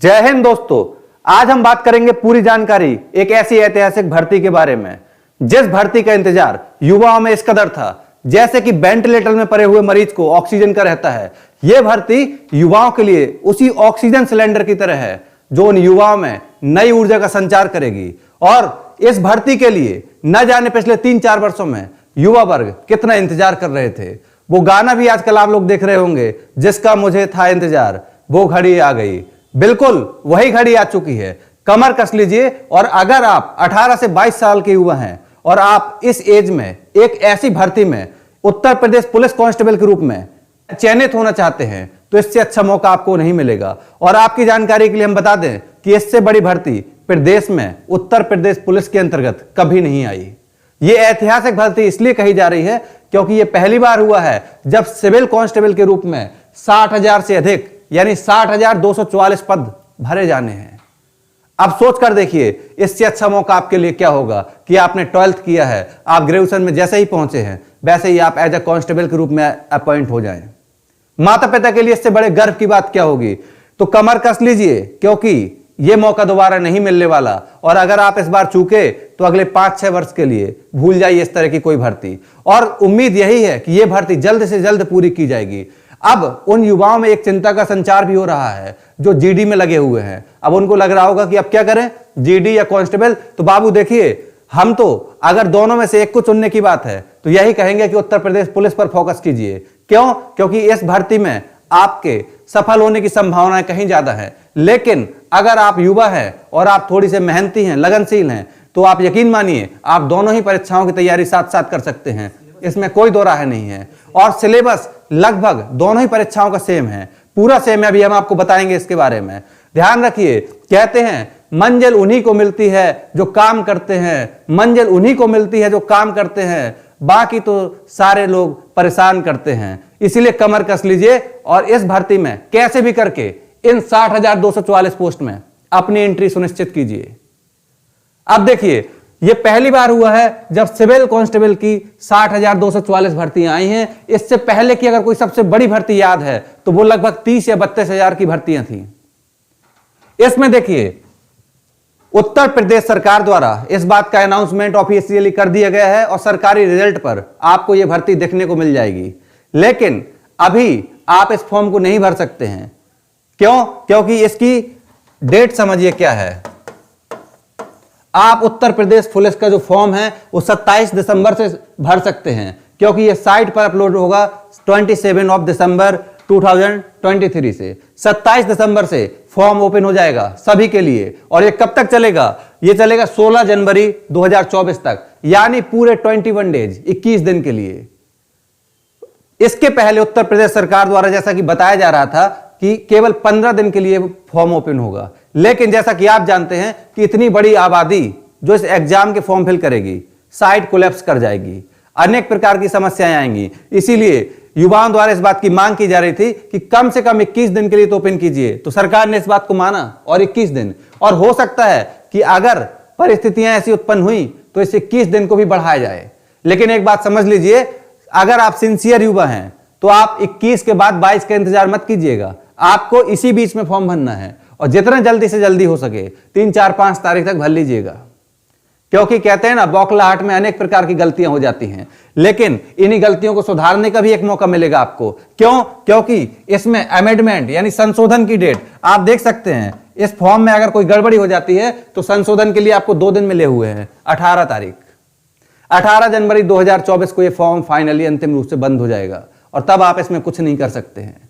जय हिंद दोस्तों। आज हम बात करेंगे पूरी जानकारी एक ऐसी ऐतिहासिक भर्ती के बारे में जिस भर्ती का इंतजार युवाओं में इस कदर था जैसे कि वेंटिलेटर में पड़े हुए मरीज को ऑक्सीजन का रहता है। यह भर्ती युवाओं के लिए उसी ऑक्सीजन सिलेंडर की तरह है जो उन युवाओं में नई ऊर्जा का संचार करेगी। और इस भर्ती के लिए न जाने पिछले 3-4 वर्षों में युवा वर्ग कितना इंतजार कर रहे थे। वो गाना भी आजकल आप लोग देख रहे होंगे, जिसका मुझे था इंतजार वो घड़ी आ गई। बिल्कुल वही घड़ी आ चुकी है। कमर कस लीजिए और अगर आप 18 से 22 साल के युवा हैं और आप इस एज में एक ऐसी भर्ती में उत्तर प्रदेश पुलिस कांस्टेबल के रूप में चयनित होना चाहते हैं तो इससे अच्छा मौका आपको नहीं मिलेगा। और आपकी जानकारी के लिए हम बता दें कि इससे बड़ी भर्ती प्रदेश में उत्तर प्रदेश पुलिस के अंतर्गत कभी नहीं आई। यह ऐतिहासिक भर्ती इसलिए कही जा रही है क्योंकि यह पहली बार हुआ है जब सिविल कांस्टेबल के रूप में 60,000 से अधिक यानी 60,244 पद भरे जाने हैं। अब सोच कर देखिए इससे अच्छा मौका आपके लिए क्या होगा कि आपने 12th किया है, आप ग्रेजुएशन में जैसे ही पहुंचे हैं वैसे ही आप एज ए कांस्टेबल के रूप में अपॉइंट हो जाएं। माता पिता के लिए इससे बड़े गर्व की बात क्या होगी। तो कमर कस लीजिए क्योंकि यह मौका दोबारा नहीं मिलने वाला। और अगर आप इस बार चूके तो अगले 5-6 वर्ष के लिए भूल जाइए इस तरह की कोई भर्ती। और उम्मीद यही है कि यह भर्ती जल्द से जल्द पूरी की जाएगी। अब उन युवाओं में एक चिंता का संचार भी हो रहा है जो जीडी में लगे हुए हैं। अब उनको लग रहा होगा कि अब क्या करें, जीडी या कांस्टेबल। तो बाबू देखिए, हम तो अगर दोनों में से एक को चुनने की बात है तो यही कहेंगे कि उत्तर प्रदेश पुलिस पर फोकस कीजिए। क्यों? क्योंकि इस भर्ती में आपके सफल होने की संभावनाएं कहीं ज्यादा है। लेकिन अगर आप युवा हैं और आप थोड़ी से मेहनती हैं, लगनशील हैं, तो आप यकीन मानिए आप दोनों ही परीक्षाओं की तैयारी साथ साथ कर सकते हैं। इसमें कोई दो राय नहीं है। और सिलेबस लगभग दोनों ही परीक्षाओं का सेम है, पूरा सेम है। अभी हम आपको बताएंगे इसके बारे में। ध्यान रखिए, कहते हैं मंजिल उन्हीं को मिलती है जो काम करते हैं, मंजिल उन्हीं को मिलती है जो काम करते हैं, बाकी तो सारे लोग परेशान करते हैं। इसीलिए कमर कस लीजिए और इस भर्ती में कैसे भी करके इन 60,244 पोस्ट में अपनी एंट्री सुनिश्चित कीजिए। अब देखिए, यह पहली बार हुआ है जब सिविल कांस्टेबल की 60,244 भर्तियां आई हैं। इससे पहले की अगर कोई सबसे बड़ी भर्ती याद है तो वो लगभग 30 या 32,000 की भर्तियां थी। इसमें देखिए, उत्तर प्रदेश सरकार द्वारा इस बात का अनाउंसमेंट ऑफिशियली कर दिया गया है और सरकारी रिजल्ट पर आपको यह भर्ती देखने को मिल जाएगी। लेकिन अभी आप इस फॉर्म को नहीं भर सकते हैं। क्यों? क्योंकि इसकी डेट समझिए क्या है। आप उत्तर प्रदेश पुलिस का जो फॉर्म है वो 27 दिसंबर से भर सकते हैं क्योंकि ये साइट पर अपलोड होगा 27 दिसंबर 2023 से। 27 दिसंबर से फॉर्म ओपन हो जाएगा सभी के लिए। और ये कब तक चलेगा? ये चलेगा 16 जनवरी 2024 तक, यानी पूरे 21 डेज, 21 दिन के लिए। इसके पहले उत्तर प्रदेश सरकार द्वारा जैसा कि बताया जा रहा था कि केवल 15 दिन के लिए फॉर्म ओपन होगा। लेकिन जैसा कि आप जानते हैं कि इतनी बड़ी आबादी जो इस एग्जाम के फॉर्म फिल करेगी, साइट कोलैप्स कर जाएगी, अनेक प्रकार की समस्याएं आएंगी। इसीलिए युवाओं द्वारा इस बात की मांग की जा रही थी कि कम से कम 21 दिन के लिए तो ओपन कीजिए। तो सरकार ने इस बात को माना और 21 दिन, और हो सकता है कि अगर परिस्थितियां ऐसी उत्पन्न हुई तो इस 21 दिन को भी बढ़ाया जाए। लेकिन एक बात समझ लीजिए, अगर आप सिंसियर युवा हैं तो आप 21 के बाद 22 का इंतजार मत कीजिएगा। आपको इसी बीच में फॉर्म भरना है और जितना जल्दी से जल्दी हो सके 3, 4, 5 तारीख तक भर लीजिएगा। क्योंकि कहते हैं ना, बौखलाहट में अनेक प्रकार की गलतियां हो जाती हैं, लेकिन इन्हीं गलतियों को सुधारने का भी एक मौका मिलेगा आपको। क्यों? क्योंकि इसमें अमेंडमेंट यानी संशोधन की डेट आप देख सकते हैं। इस फॉर्म में अगर कोई गड़बड़ी हो जाती है तो संशोधन के लिए आपको 2 दिन मिले हुए हैं। 18 तारीख 18 जनवरी 2024 को यह फॉर्म फाइनली अंतिम रूप से बंद हो जाएगा और तब आप इसमें कुछ नहीं कर सकते हैं।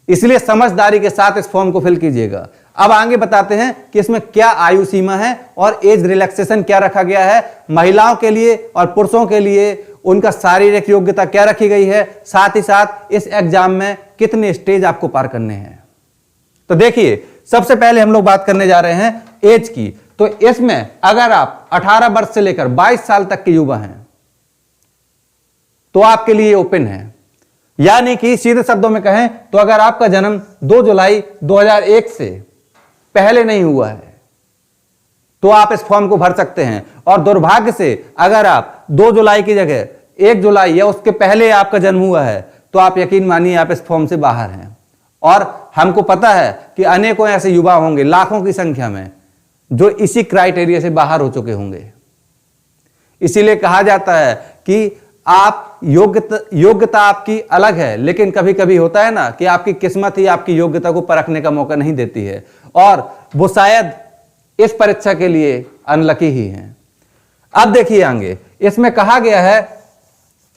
इसलिए समझदारी के साथ इस फॉर्म को फिल कीजिएगा। अब आगे बताते हैं कि इसमें क्या आयु सीमा है और एज रिलैक्सेशन क्या रखा गया है। महिलाओं के लिए और पुरुषों के लिए उनका शारीरिक योग्यता क्या रखी गई है, साथ ही साथ इस एग्जाम में कितने स्टेज आपको पार करने हैं। तो देखिए, सबसे पहले हम लोग बात करने जा रहे हैं एज की। तो इसमें अगर आप 18 वर्ष से लेकर 22 साल तक के युवा हैं तो आपके लिए ओपन है। यानी कि सीधे शब्दों में कहें तो अगर आपका जन्म 2 जुलाई 2001 से पहले नहीं हुआ है तो आप इस फॉर्म को भर सकते हैं। और दुर्भाग्य से अगर आप 2 जुलाई की जगह 1 जुलाई या उसके पहले आपका जन्म हुआ है तो आप यकीन मानिए आप इस फॉर्म से बाहर हैं। और हमको पता है कि अनेकों ऐसे युवा होंगे, लाखों की संख्या में, जो इसी क्राइटेरिया से बाहर हो चुके होंगे। इसीलिए कहा जाता है कि आप योग्यता आपकी अलग है, लेकिन कभी कभी होता है ना कि आपकी किस्मत ही आपकी योग्यता को परखने का मौका नहीं देती है, और वो शायद इस परीक्षा के लिए अनलकी ही हैं। अब देखिए आगे, इसमें कहा गया है,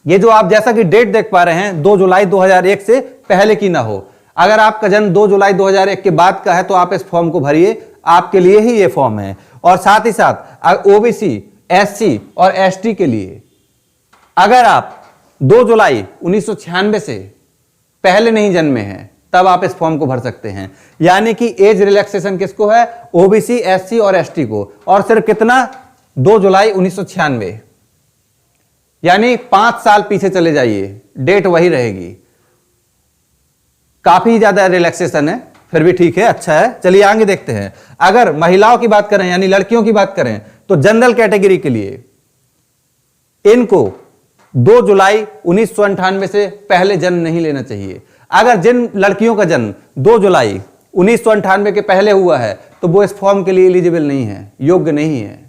ये जो आप जैसा कि डेट देख पा रहे हैं 2 जुलाई 2001 से पहले की ना हो। अगर आपका जन्म 2 जुलाई 2001 के बाद का है तो आप इस फॉर्म को भरिए, आपके लिए ही ये फॉर्म है। और साथ ही साथ ओबीसी, एससी और एसटी के लिए अगर आप 2 जुलाई 1996 से पहले नहीं जन्मे हैं तब आप इस फॉर्म को भर सकते हैं। यानी कि एज रिलैक्सेशन किसको है? ओबीसी, एससी और एसटी को। और सिर्फ कितना? 2 जुलाई 1996, यानी 5 साल पीछे चले जाइए, डेट वही रहेगी। काफी ज्यादा रिलैक्सेशन है, फिर भी ठीक है, अच्छा है। चलिए आगे देखते हैं। अगर महिलाओं की बात करें, यानी लड़कियों की बात करें, तो जनरल कैटेगरी के लिए इनको 2 जुलाई 1998 से पहले जन्म नहीं लेना चाहिए। अगर जिन लड़कियों का जन्म 2 जुलाई 1998 के पहले हुआ है तो वो इस फॉर्म के लिए एलिजिबल नहीं है, योग्य नहीं है।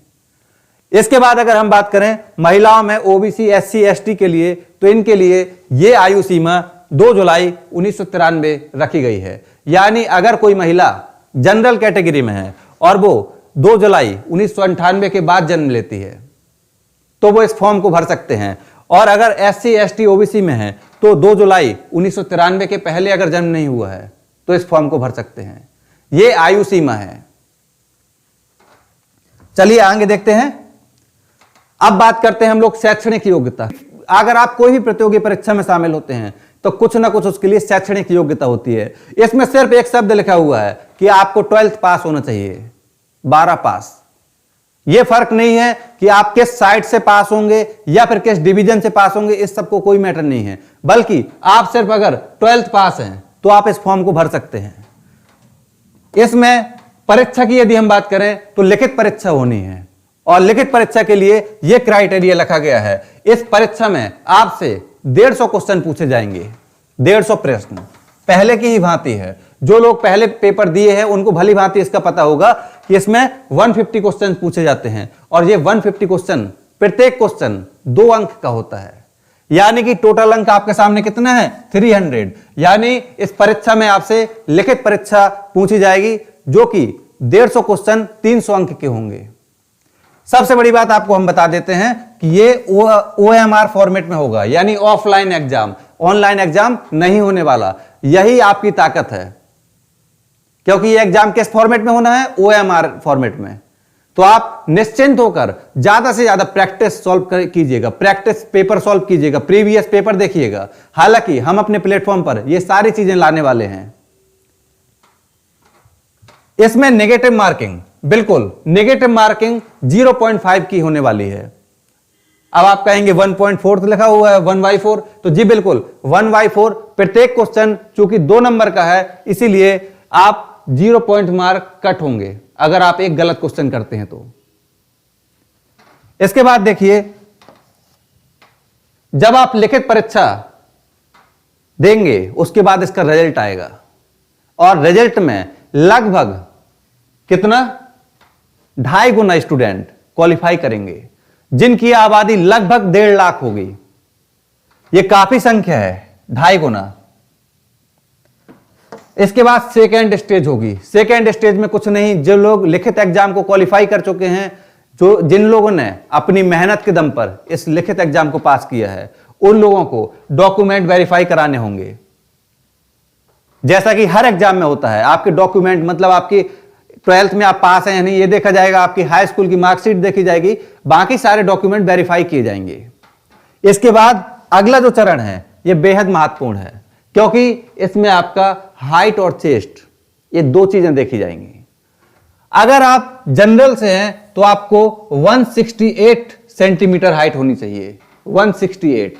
इसके बाद अगर हम बात करें महिलाओं में ओबीसी, एससी, एसटी के लिए, तो इनके लिए ये आयु सीमा 2 जुलाई 1993 रखी गई है। यानी अगर कोई महिला जनरल कैटेगरी में है और वो 2 जुलाई 1998 के बाद जन्म लेती है तो वो इस फॉर्म को भर सकते हैं। और अगर एससी, एसटी, ओबीसी में है तो 2 जुलाई 1993 के पहले अगर जन्म नहीं हुआ है तो इस फॉर्म को भर सकते हैं। ये आयु सीमा है। चलिए आगे देखते हैं। अब बात करते हैं हम लोग शैक्षणिक योग्यता। अगर आप कोई भी प्रतियोगी परीक्षा में शामिल होते हैं तो कुछ ना कुछ उसके लिए शैक्षणिक योग्यता होती है। इसमें सिर्फ एक शब्द लिखा हुआ है कि आपको 12th पास होना चाहिए, 12 पास। यह फर्क नहीं है कि आप किस साइड से पास होंगे या फिर किस डिवीजन से पास होंगे, इस सबको कोई मैटर नहीं है, बल्कि आप सिर्फ अगर 12th पास हैं तो आप इस फॉर्म को भर सकते हैं। इसमें परीक्षा की यदि हम बात करें तो लिखित परीक्षा होनी है, और लिखित परीक्षा के लिए यह क्राइटेरिया रखा गया है। इस परीक्षा में आपसे 150 क्वेश्चन पूछे जाएंगे, 150 प्रश्न। पहले की ही भांति है, जो लोग पहले पेपर दिए हैं उनको भली भांति इसका पता होगा कि इसमें 150 क्वेश्चन पूछे जाते हैं, और ये 150 क्वेश्चन, प्रत्येक क्वेश्चन 2 अंक का होता है। यानी कि टोटल अंक आपके सामने कितना है? 300। यानी इस परीक्षा में आपसे लिखित परीक्षा पूछी जाएगी, जो कि 150 क्वेश्चन 300 अंक के होंगे। सबसे बड़ी बात आपको हम बता देते हैं कि ये OMR फॉर्मेट में होगा, यानी ऑफलाइन एग्जाम, ऑनलाइन एग्जाम नहीं होने वाला। यही आपकी ताकत है, क्योंकि ये एग्जाम किस फॉर्मेट में होना है? OMR फॉर्मेट में। तो आप निश्चिंत होकर ज्यादा से ज्यादा प्रैक्टिस सॉल्व कीजिएगा, प्रैक्टिस पेपर सॉल्व कीजिएगा, प्रीवियस पेपर देखिएगा। हालांकि हम अपने प्लेटफॉर्म पर ये सारी चीजें लाने वाले हैं। इसमें नेगेटिव मार्किंग, बिल्कुल नेगेटिव मार्किंग 0.5 की होने वाली है। अब आप कहेंगे 1.4 लिखा हुआ है, 1/4, तो जी बिल्कुल 1/4। प्रत्येक क्वेश्चन चूंकि 2 नंबर का है, इसीलिए आप 0 पॉइंट मार्क कट होंगे अगर आप एक गलत क्वेश्चन करते हैं तो। इसके बाद देखिए, जब आप लिखित परीक्षा देंगे उसके बाद इसका रिजल्ट आएगा, और रिजल्ट में लगभग कितना? 2.5 गुना स्टूडेंट क्वालिफाई करेंगे, जिनकी आबादी लगभग 1.5 लाख होगी। यह काफी संख्या है, 2.5 गुना। इसके बाद सेकेंड स्टेज होगी। सेकेंड स्टेज में कुछ नहीं, जो लोग लिखित एग्जाम को क्वालिफाई कर चुके हैं, जिन लोगों ने अपनी मेहनत के दम पर इस लिखित एग्जाम को पास किया है, उन लोगों को डॉक्यूमेंट वेरीफाई कराने होंगे। जैसा कि हर एग्जाम में होता है, आपके डॉक्यूमेंट, मतलब आपकी 12th में आप पास हैं या नहीं ये देखा जाएगा, आपकी हाई स्कूल की मार्कशीट देखी जाएगी, बाकी सारे डॉक्यूमेंट वेरीफाई किए जाएंगे। इसके बाद अगला जो चरण है ये बेहद महत्वपूर्ण है, क्योंकि इसमें आपका हाइट और चेस्ट, ये 2 चीजें देखी जाएंगी। अगर आप जनरल से हैं तो आपको 168 सेंटीमीटर हाइट होनी चाहिए, 168,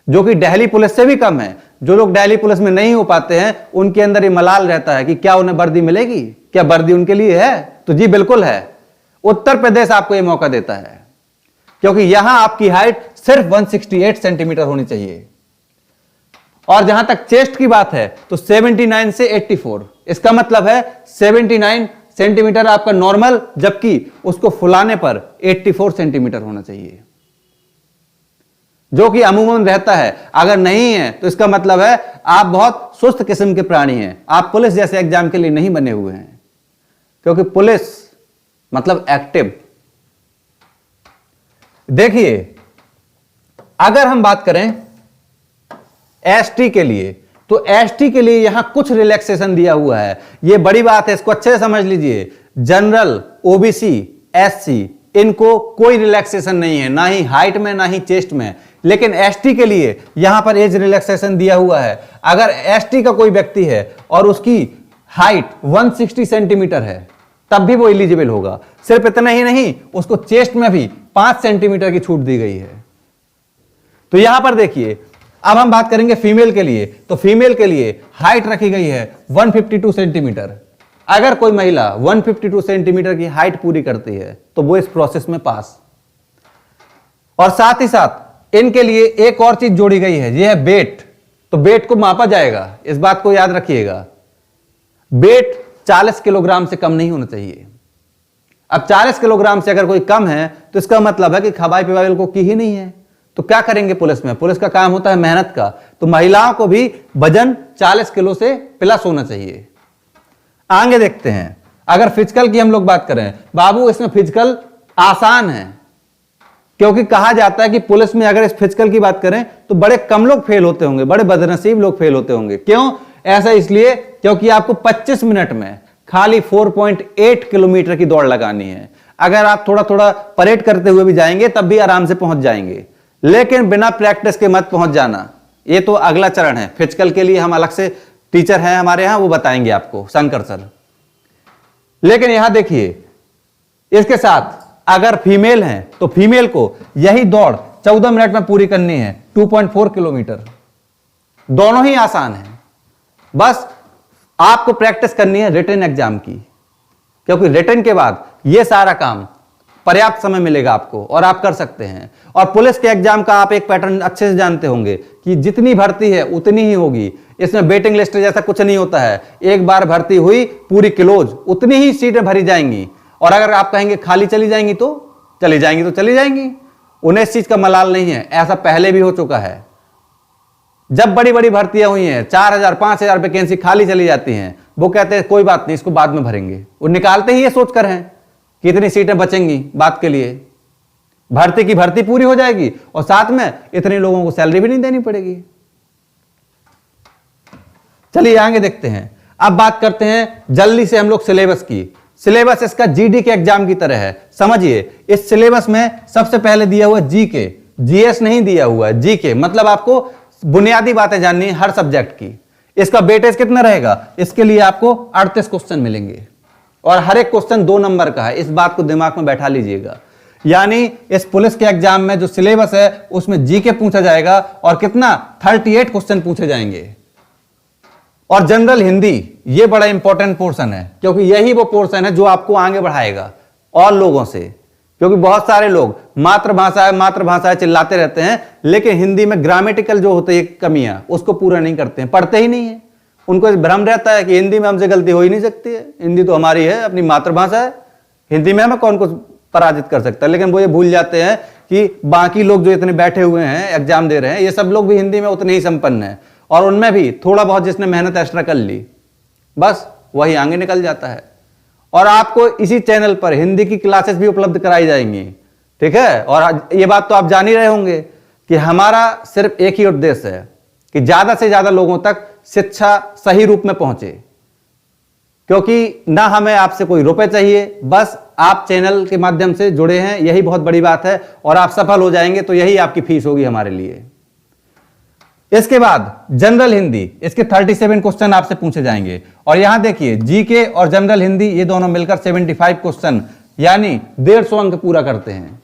जो कि दिल्ली पुलिस से भी कम है। जो लोग दिल्ली पुलिस में नहीं हो पाते हैं उनके अंदर ये मलाल रहता है कि क्या उन्हें वर्दी मिलेगी, क्या वर्दी उनके लिए है? तो जी बिल्कुल है। उत्तर प्रदेश आपको यह मौका देता है, क्योंकि यहां आपकी हाइट सिर्फ 168 सेंटीमीटर होनी चाहिए। और जहां तक चेस्ट की बात है तो 79 से 84, इसका मतलब है 79 सेंटीमीटर आपका नॉर्मल, जबकि उसको फुलाने पर 84 सेंटीमीटर होना चाहिए, जो कि अमूमन रहता है। अगर नहीं है तो इसका मतलब है आप बहुत सुस्त किस्म के प्राणी हैं, आप पुलिस जैसे एग्जाम के लिए नहीं बने हुए हैं, क्योंकि पुलिस मतलब एक्टिव। देखिए, अगर हम बात करें एसटी के लिए, तो एसटी के लिए यहां कुछ रिलैक्सेशन दिया हुआ है। यह बड़ी बात है, इसको अच्छे से समझ लीजिए। जनरल, ओबीसी, एससी, इनको कोई रिलैक्सेशन नहीं है, ना ही हाइट में ना ही चेस्ट में। लेकिन एसटी के लिए यहां पर एज रिलैक्सेशन दिया हुआ है। अगर एसटी का कोई व्यक्ति है और उसकी हाइट 160 सेंटीमीटर है, तब भी वो एलिजिबल होगा। सिर्फ इतना ही नहीं, उसको चेस्ट में भी 5 सेंटीमीटर की छूट दी गई है। तो यहां पर देखिए, अब हम बात करेंगे फीमेल के लिए, तो फीमेल के लिए हाइट रखी गई है 152 सेंटीमीटर। अगर कोई महिला 152 सेंटीमीटर की हाइट पूरी करती है तो वो इस प्रोसेस में पास। और साथ ही साथ इनके लिए एक और चीज जोड़ी गई है, यह है वेट। तो वेट को मापा जाएगा, इस बात को याद रखिएगा। वेट 40 किलोग्राम से कम नहीं होना चाहिए। अब 40 किलोग्राम से अगर कोई कम है तो इसका मतलब है कि खबाई पिबाई को की ही नहीं है। तो क्या करेंगे पुलिस में? पुलिस का काम होता है मेहनत का, तो महिलाओं को भी वजन 40 किलो से प्लस होना चाहिए। आगे देखते हैं, अगर फिजिकल की हम लोग बात करें, बाबू इसमें फिजिकल आसान है, क्योंकि कहा जाता है कि पुलिस में अगर इस फिजिकल की बात करें तो बड़े कम लोग फेल होते होंगे, बड़े बदनसीब लोग फेल होते होंगे। क्यों ऐसा? इसलिए क्योंकि आपको 25 मिनट में खाली 4.8 किलोमीटर की दौड़ लगानी है। अगर आप थोड़ा थोड़ा परेड करते हुए भी जाएंगे तब भी आराम से पहुंच जाएंगे, लेकिन बिना प्रैक्टिस के मत पहुंच जाना। ये तो अगला चरण है। फिजिकल के लिए हम अलग से टीचर हैं हमारे यहां, वो बताएंगे आपको, शंकर सर। लेकिन यहां देखिए, इसके साथ अगर फीमेल हैं तो फीमेल को यही दौड़ 14 मिनट में पूरी करनी है, 2.4 किलोमीटर। दोनों ही आसान है, बस आपको प्रैक्टिस करनी है रिटन एग्जाम की, क्योंकि रिटन के बाद यह सारा काम पर्याप्त समय मिलेगा आपको और आप कर सकते हैं। और पुलिस के एग्जाम का आप एक पैटर्न अच्छे से जानते होंगे कि जितनी भर्ती है उतनी ही होगी। इसमें वेटिंग लिस्ट जैसा कुछ नहीं होता है। एक बार भर्ती हुई पूरी क्लोज, उतनी ही सीटें भरी जाएंगी। और अगर आप कहेंगे खाली चली जाएंगी तो चली जाएंगी। उन्हें इस चीज का मलाल नहीं है, ऐसा पहले भी हो चुका है। जब बड़ी बड़ी भर्तियां हुई हैं, 4000 5000 वैकेंसी खाली चली जाती हैं, वो कहते हैं कोई बात नहीं, इसको बाद में भरेंगे। वो निकालते ही ये सोचकर हैं कि इतनी सीटें बचेंगी बात के लिए, भर्ती की भर्ती पूरी हो जाएगी और साथ में इतने लोगों को सैलरी भी नहीं देनी पड़ेगी। चलिए आगे देखते हैं। अब बात करते हैं जल्दी से हम लोग सिलेबस की। सिलेबस इसका जीडी के एग्जाम की तरह है। समझिए, इस सिलेबस में सबसे पहले दिया हुआ जीके, जीएस नहीं दिया हुआ है, जीके मतलब आपको बुनियादी बातें जाननी है हर सब्जेक्ट की। इसका वेटेज कितना रहेगा? इसके लिए आपको 38 क्वेश्चन मिलेंगे और हर एक क्वेश्चन 2 नंबर का है। इस बात को दिमाग में बैठा लीजिएगा। यानी इस पुलिस के एग्जाम में जो सिलेबस है उसमें जीके पूछा जाएगा और कितना 38 क्वेश्चन पूछे जाएंगे। और जनरल हिंदी, ये बड़ा इंपॉर्टेंट पोर्शन है, क्योंकि यही वो पोर्शन है जो आपको आगे बढ़ाएगा और लोगों से। क्योंकि बहुत सारे लोग मातृभाषा चिल्लाते रहते हैं, लेकिन हिंदी में ग्रामेटिकल जो होते हैं कमियां, उसको पूरा नहीं करते हैं, पढ़ते ही नहीं है। उनको भ्रम रहता है कि हिंदी में हमसे गलती हो ही नहीं सकती है, हिंदी तो हमारी है, अपनी मातृभाषा है, हिंदी में हमें कौन को पराजित कर सकता है। लेकिन वो ये भूल जाते हैं कि बाकी लोग जो इतने बैठे हुए हैं एग्जाम दे रहे हैं, ये सब लोग भी हिंदी में उतने ही संपन्न हैं, और उनमें भी थोड़ा बहुत जिसने मेहनत एक्स्ट्रा कर ली, बस वही आगे निकल जाता है। और आपको इसी चैनल पर हिंदी की क्लासेस भी उपलब्ध कराई जाएंगी, ठीक है। और ये बात तो आप जान ही रहे होंगे कि हमारा सिर्फ एक ही उद्देश्य है कि ज्यादा से ज्यादा लोगों तक शिक्षा सही रूप में पहुंचे, क्योंकि ना हमें आपसे कोई रुपए चाहिए, बस आप चैनल के माध्यम से जुड़े हैं, यही बहुत बड़ी बात है। और आप सफल हो जाएंगे तो यही आपकी फीस होगी हमारे लिए। इसके बाद जनरल हिंदी, इसके 37 क्वेश्चन आपसे पूछे जाएंगे। और यहां देखिए, जीके और जनरल हिंदी ये दोनों मिलकर 75 क्वेश्चन, यानी 150 अंक पूरा करते हैं।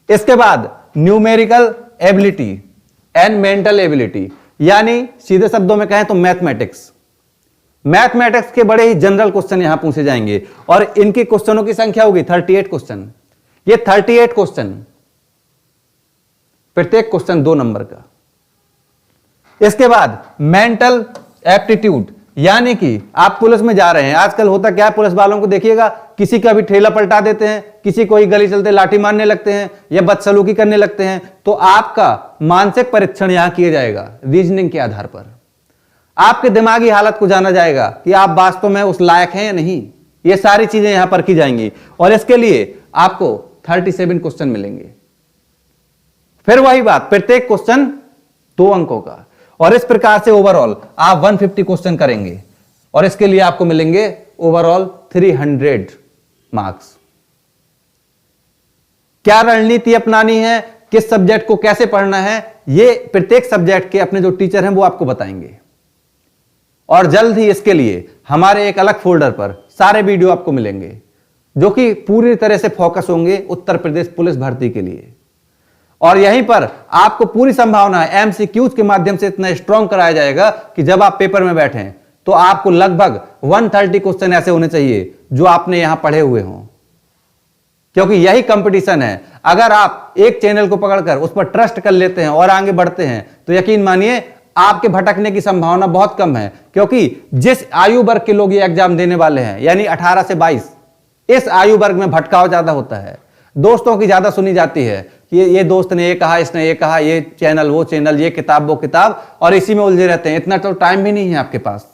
इसके बाद numerical ability and mental ability, यानी सीधे शब्दों में कहें तो मैथमेटिक्स। मैथमेटिक्स के बड़े ही जनरल क्वेश्चन यहां पूछे जाएंगे और इनके क्वेश्चनों की संख्या होगी 38 क्वेश्चन। ये 38 क्वेश्चन, प्रत्येक क्वेश्चन 2 नंबर का। इसके बाद मेंटल एप्टीट्यूड, यानी कि आप पुलिस में जा रहे हैं। आजकल होता क्या है, पुलिस वालों को देखिएगा, किसी का भी ठेला पलटा देते हैं, किसी को ही गली चलते लाठी मारने लगते हैं या बदसलूकी करने लगते हैं। तो आपका मानसिक परीक्षण यहां किया जाएगा रीजनिंग के आधार पर। आपके दिमागी हालत को जाना जाएगा कि आप वास्तव में उस लायक हैं या नहीं। ये सारी चीजें यहां पर की जाएंगी और इसके लिए आपको 37 क्वेश्चन मिलेंगे। फिर वही बात, प्रत्येक क्वेश्चन 2 अंकों का, और इस प्रकार से ओवरऑल आप 150 क्वेश्चन करेंगे और इसके लिए आपको मिलेंगे ओवरऑल 300 मार्क्स। क्या रणनीति अपनानी है, किस सब्जेक्ट को कैसे पढ़ना है, ये प्रत्येक सब्जेक्ट के अपने जो टीचर हैं वो आपको बताएंगे। और जल्द ही इसके लिए हमारे एक अलग फोल्डर पर सारे वीडियो आपको मिलेंगे जो कि पूरी तरह से फोकस होंगे उत्तर प्रदेश पुलिस भर्ती के लिए। और यहीं पर आपको पूरी संभावना है एमसीक्यूज के माध्यम से इतना स्ट्रॉन्ग कराया जाएगा कि जब आप पेपर में बैठें तो आपको लगभग 130 क्वेश्चन ऐसे होने चाहिए जो आपने यहां पढ़े हुए हों, क्योंकि यही कंपटीशन है। अगर आप एक चैनल को पकड़कर उस पर ट्रस्ट कर लेते हैं और आगे बढ़ते हैं तो यकीन मानिए आपके भटकने की संभावना बहुत कम है, क्योंकि जिस आयु वर्ग के लोग ये एग्जाम देने वाले हैं यानी 18 से 22, इस आयु वर्ग में भटकाव ज्यादा होता है। दोस्तों की ज्यादा सुनी जाती है कि ये दोस्त ने ये कहा, इसने ये कहा, ये चैनल वो चैनल, ये किताब वो किताब, और इसी में उलझे रहते हैं। इतना तो टाइम भी नहीं है आपके पास।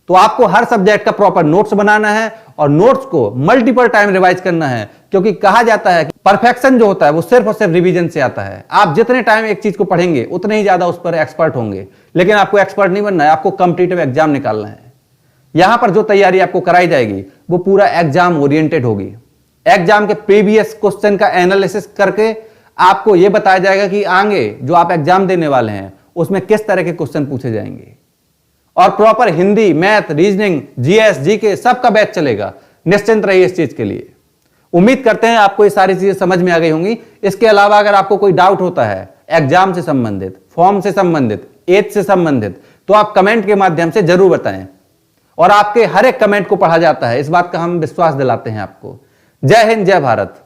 तो आपको हर सब्जेक्ट का प्रॉपर नोट्स बनाना है और नोट्स को मल्टीपल टाइम रिवाइज करना है, क्योंकि कहा जाता है कि परफेक्शन जो होता है वो सिर्फ और सिर्फ रिवीजन से आता है। आप जितने टाइम एक चीज को पढ़ेंगे उतने ही ज्यादा उस पर एक्सपर्ट होंगे, लेकिन आपको एक्सपर्ट नहीं बनना है, आपको कॉम्पिटिटिव एग्जाम निकालना है। यहां पर जो तैयारी आपको कराई जाएगी वो पूरा एग्जाम ओरिएंटेड होगी। एग्जाम के प्रीवियस क्वेश्चन का एनालिसिस करके आपको यह बताया जाएगा कि आगे जो आप एग्जाम देने वाले हैं उसमें किस तरह के क्वेश्चन पूछे जाएंगे। और proper Hindi, math, reasoning, GS, GK सबका बैच चलेगा। निश्चिंत रहिए इस चीज के लिए। उम्मीद करते हैं आपको ये सारी चीजें समझ में आ गई होंगी। इसके अलावा अगर आपको कोई डाउट होता है एग्जाम से संबंधित, फॉर्म से संबंधित, एज से संबंधित, तो आप कमेंट के माध्यम से जरूर बताएं और आपके हर एक कमेंट को पढ़ा जाता है, इस बात का हम विश्वास दिलाते हैं आपको। जय हिंद, जय भारत।